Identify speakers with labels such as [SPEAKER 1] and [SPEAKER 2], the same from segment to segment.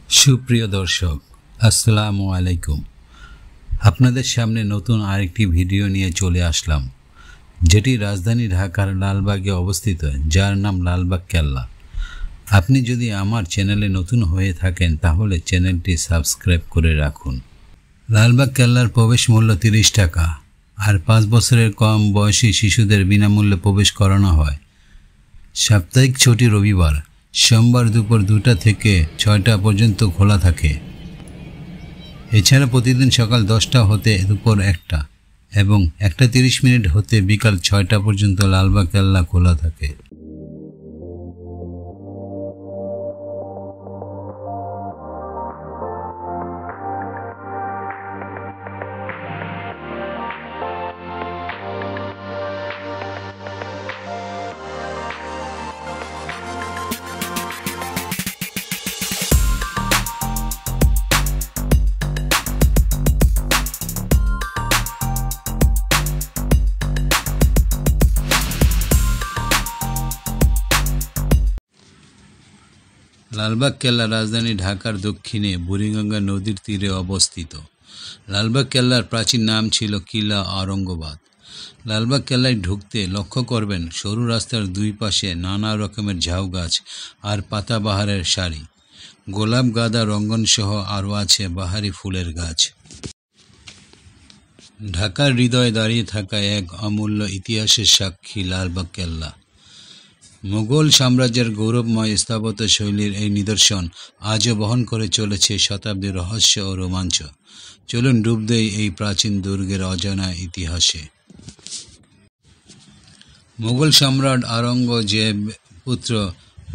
[SPEAKER 1] সুপ্রিয় দর্শক, আসসালামু আলাইকুম। আপনাদের সামনে নতুন আরেকটি ভিডিও নিয়ে চলে আসলাম, যেটি রাজধানী ঢাকার লালবাগে অবস্থিত, যার নাম লালবাগ কেল্লা। আপনি যদি আমার চ্যানেলে নতুন হয়ে থাকেন তাহলে চ্যানেলটি সাবস্ক্রাইব করে রাখুন। লালবাগ কেল্লার প্রবেশ মূল্য 30 টাকা, আর 5 বছরের কম বয়সী শিশুদের বিনামূল্যে প্রবেশ করানো হয়। সাপ্তাহিক ছুটি রবিবার, সোমবার দুপুর 2টা থেকে 6টা পর্যন্ত খোলা থাকে। এছাড়া প্রতিদিন সকাল 10টা হতে দুপুর 1টা এবং 1:30 হতে বিকাল 6টা পর্যন্ত লালবাগ কেল্লা খোলা থাকে। লালবাগ কেল্লা রাজধানী ঢাকার দক্ষিণে বুড়িগঙ্গা নদীর তীরে অবস্থিত। লালবাগ কেল্লার প্রাচীন নাম ছিল কিলা আওরঙ্গাবাদ। লালবাগ কেল্লায় ঢুকতে লক্ষ্য করবেন সরু রাস্তার দুই পাশে নানা রকমের ঝাউ গাছ আর পাতাবাহারের সারি। গোলাপ, গাঁদা, রঙ্গন সহ আরও আছে বাহারি ফুলের গাছ। ঢাকার হৃদয়ে দাঁড়িয়ে থাকা এক অমূল্য ইতিহাসের সাক্ষী লালবাগ কেল্লা। মুঘল সাম্রাজ্যের গৌরবময় স্থাপত্য শৈলীর এই নিদর্শন আজও বহন করে চলেছে শতাব্দীর রহস্য ও রোমাঞ্চ। চলুন ডুব দেই এই প্রাচীন দুর্গের অজানা ইতিহাসে। মুঘল সম্রাট আওরঙ্গজেব পুত্র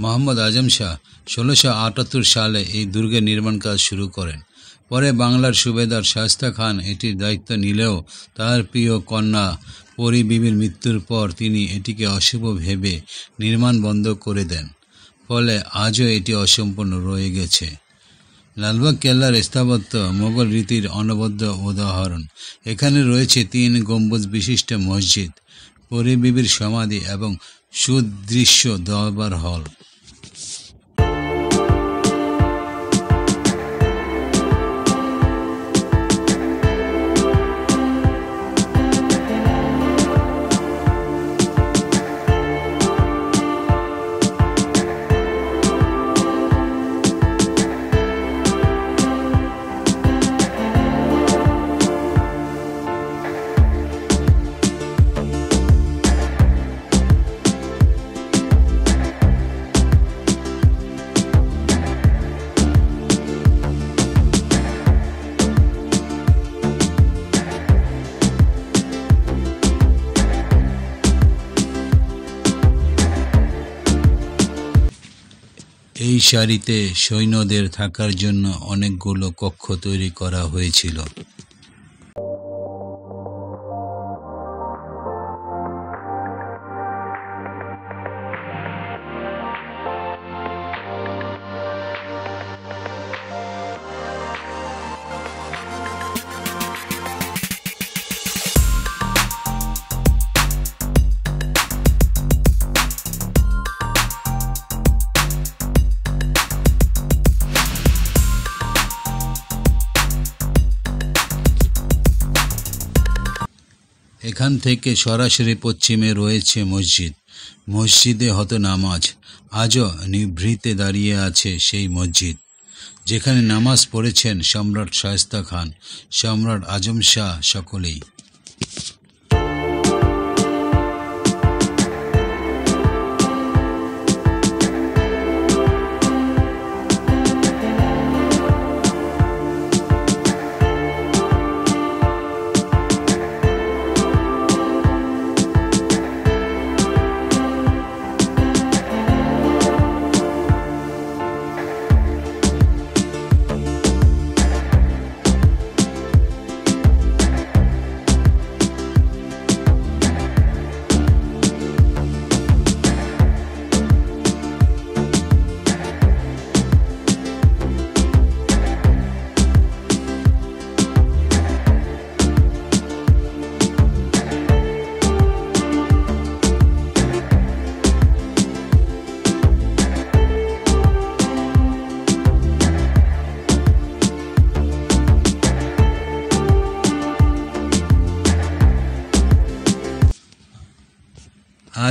[SPEAKER 1] মোহাম্মদ আজম শাহ 1678 সালে এই দুর্গের নির্মাণ কাজ শুরু করেন। পরে বাংলার সুবেদার শায়েস্তা খান এটির দায়িত্ব নিলেও তার প্রিয় কন্যা পরী বিবির মৃত্যুর পর তিনি এটিকে অশুভ ভেবে নির্মাণ বন্ধ করে দেন। ফলে আজও এটি অসম্পূর্ণ রয়ে গেছে। লালবাগ কেল্লার স্থাপত্য মোগল রীতির অনবদ্য উদাহরণ। এখানে রয়েছে 3 গম্বুজ বিশিষ্ট মসজিদ, পরী বিবির সমাধি এবং সুদৃশ্য দরবার হল। এই সারিতে সৈন্যদের থাকার জন্য অনেকগুলো কক্ষ তৈরি করা হয়েছিল। এখান থেকে সরাসরি পশ্চিমে রয়েছে মসজিদ। মসজিদে হতো নামাজ। আজও নিভৃতে দাঁড়িয়ে আছে সেই মসজিদ, যেখানে নামাজ পড়েছেন সম্রাট শায়েস্তা খান, সম্রাট আজম শাহ সকলেই।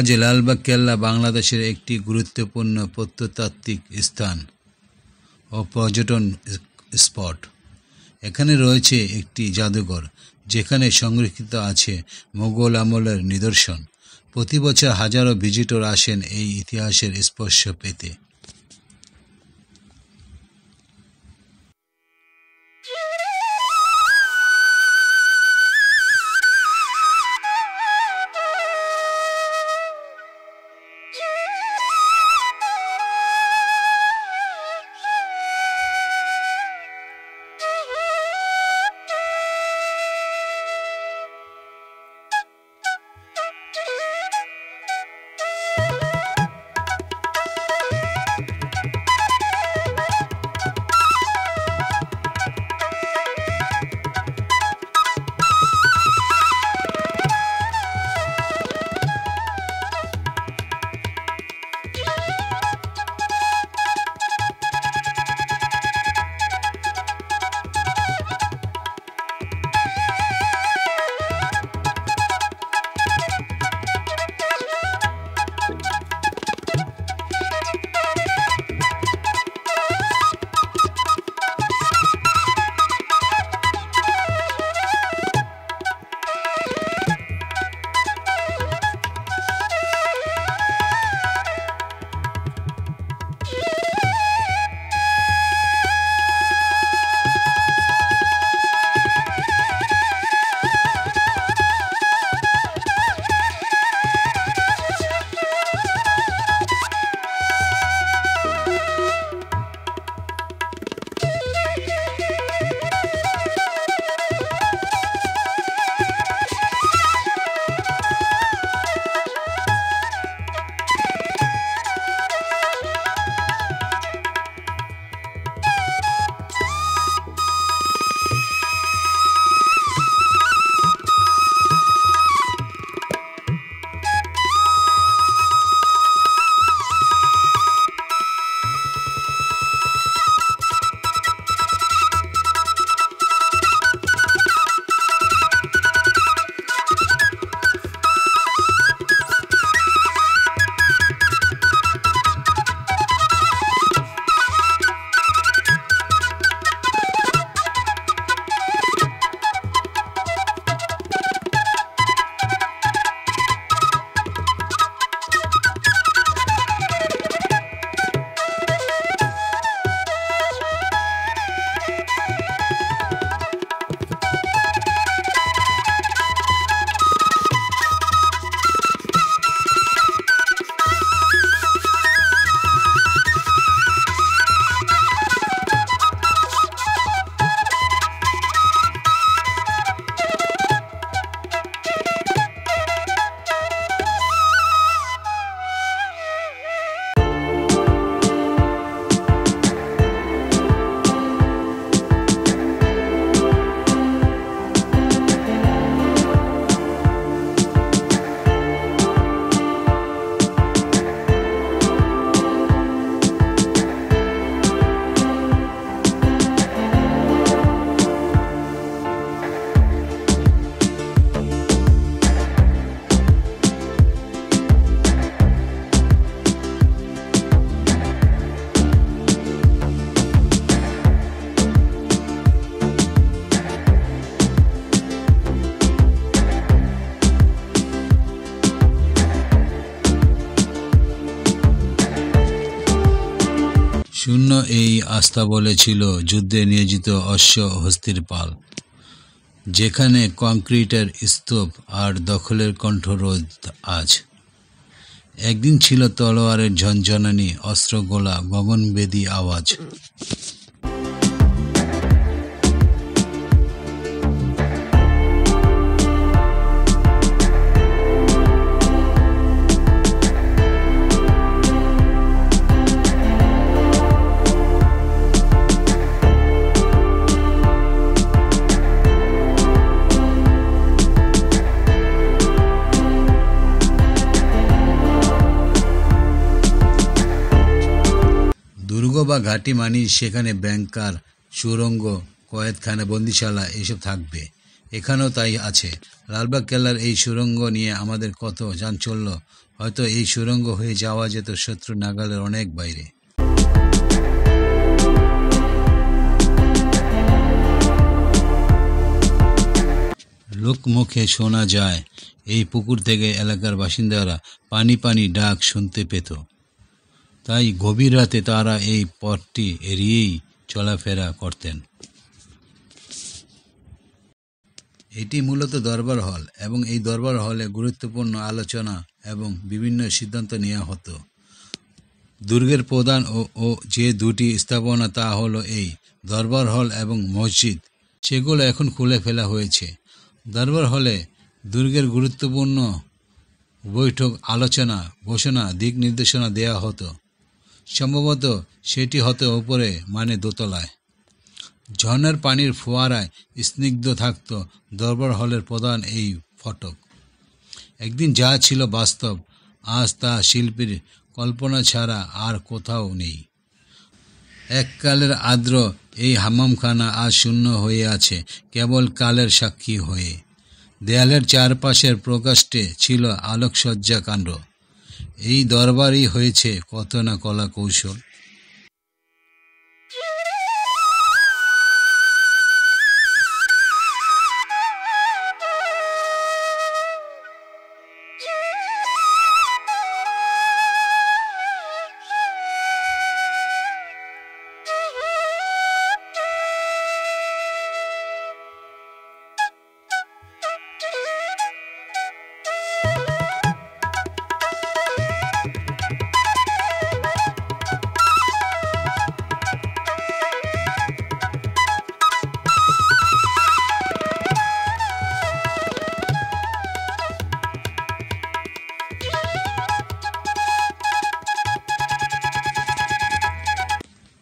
[SPEAKER 1] আজ লালবাগ কেল্লা বাংলাদেশের একটি গুরুত্বপূর্ণ প্রত্নতাত্ত্বিক স্থান ও পর্যটন স্পট। এখানে রয়েছে একটি জাদুঘর যেখানে সংরক্ষিত আছে মোগল আমলের নিদর্শন। প্রতি বছর হাজারো ভিজিটর আসেন এই ইতিহাসের স্পর্শ পেতে। শূন্য এই আস্তাবলে ছিল যুদ্ধে নিয়োজিত অশ্ব হস্তির পাল, যেখানে কংক্রিটের স্তূপ আর দখলের কণ্ঠরোধ আজ। একদিন ছিল তলোয়ারের ঝনঝনানি, অস্ত্রগোলা, গগনভেদী আওয়াজ। দুর্গ বা ঘাঁটি মানি সেখানে ব্যাংকার, সুড়ঙ্গ, কয়েদখানা, বন্দিশালা এসব থাকবে। এখানেও তাই আছে। লালবাগ কেল্লার এই সুড়ঙ্গ নিয়ে আমাদের কত চাঞ্চল্য হয়তো এই সুড়ঙ্গ হয়ে যাওয়া যেত শত্রু নাগালের অনেক বাইরে। লোকমুখে শোনা যায় এই পুকুর থেকে এলাকার বাসিন্দারা পানি পানি ডাক শুনতে পেত, তাই গভীর রাতে তারা এই পথটি এড়িয়েই চলাফেরা করতেন। এটি মূলত দরবার হল এবং এই দরবার হলে গুরুত্বপূর্ণ আলোচনা এবং বিভিন্ন সিদ্ধান্ত নেওয়া হতো। দুর্গের প্রধান ও যে দুটি স্থাপনা তা হলো এই দরবার হল এবং মসজিদ, সেগুলো এখন খুলে ফেলা হয়েছে। দরবার হলে দুর্গের গুরুত্বপূর্ণ বৈঠক, আলোচনা, ঘোষণা, দিক নির্দেশনা দেওয়া হতো। সম্ভবত সেটি হতো উপরে, মানে দোতলায়। ঝর্ণার পানির ফোয়ারায় স্নিগ্ধ থাকত দরবার হলের প্রধান এই ফটক। একদিন যা ছিল বাস্তব, আজ তা শিল্পীর কল্পনা ছাড়া আর কোথাও নেই। এককালের আর্দ্র এই হাম্মামখানা আজ শূন্য হয়ে আছে, কেবল কালের সাক্ষী হয়ে। দেয়ালের চারপাশের প্রকাশে ছিল আলোকসজ্জা কাণ্ড। এই দরবারই হয়েছে কত না কলা কৌশল।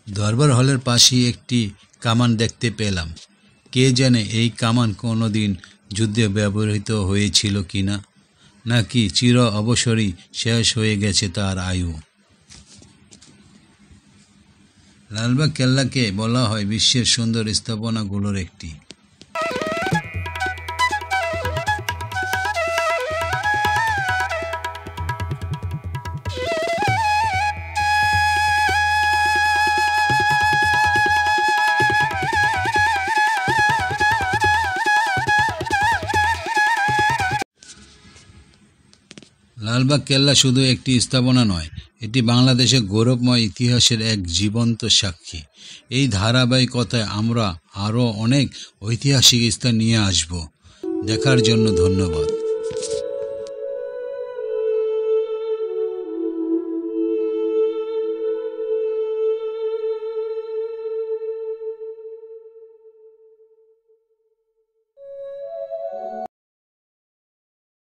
[SPEAKER 1] দরবার হলের পাশেই একটি কামান দেখতে পেলাম। কে জানে এই কামান কোনোদিন যুদ্ধে ব্যবহৃত হয়েছিল কিনা, নাকি চির অবসরই শেষ হয়ে গেছে তার আয়ু। লালবাগ কেল্লাকে বলা হয় বিশ্বের সুন্দর স্থাপনাগুলোর একটি। লালবাগ কেল্লা শুধু একটি স্থাপনা নয়, এটি বাংলাদেশের গৌরবময় ইতিহাসের এক জীবন্ত সাক্ষী। এই ধারাবাহিকতায় আমরা আরও অনেক ঐতিহাসিক স্থান নিয়ে আসব। দেখার জন্য ধন্যবাদ।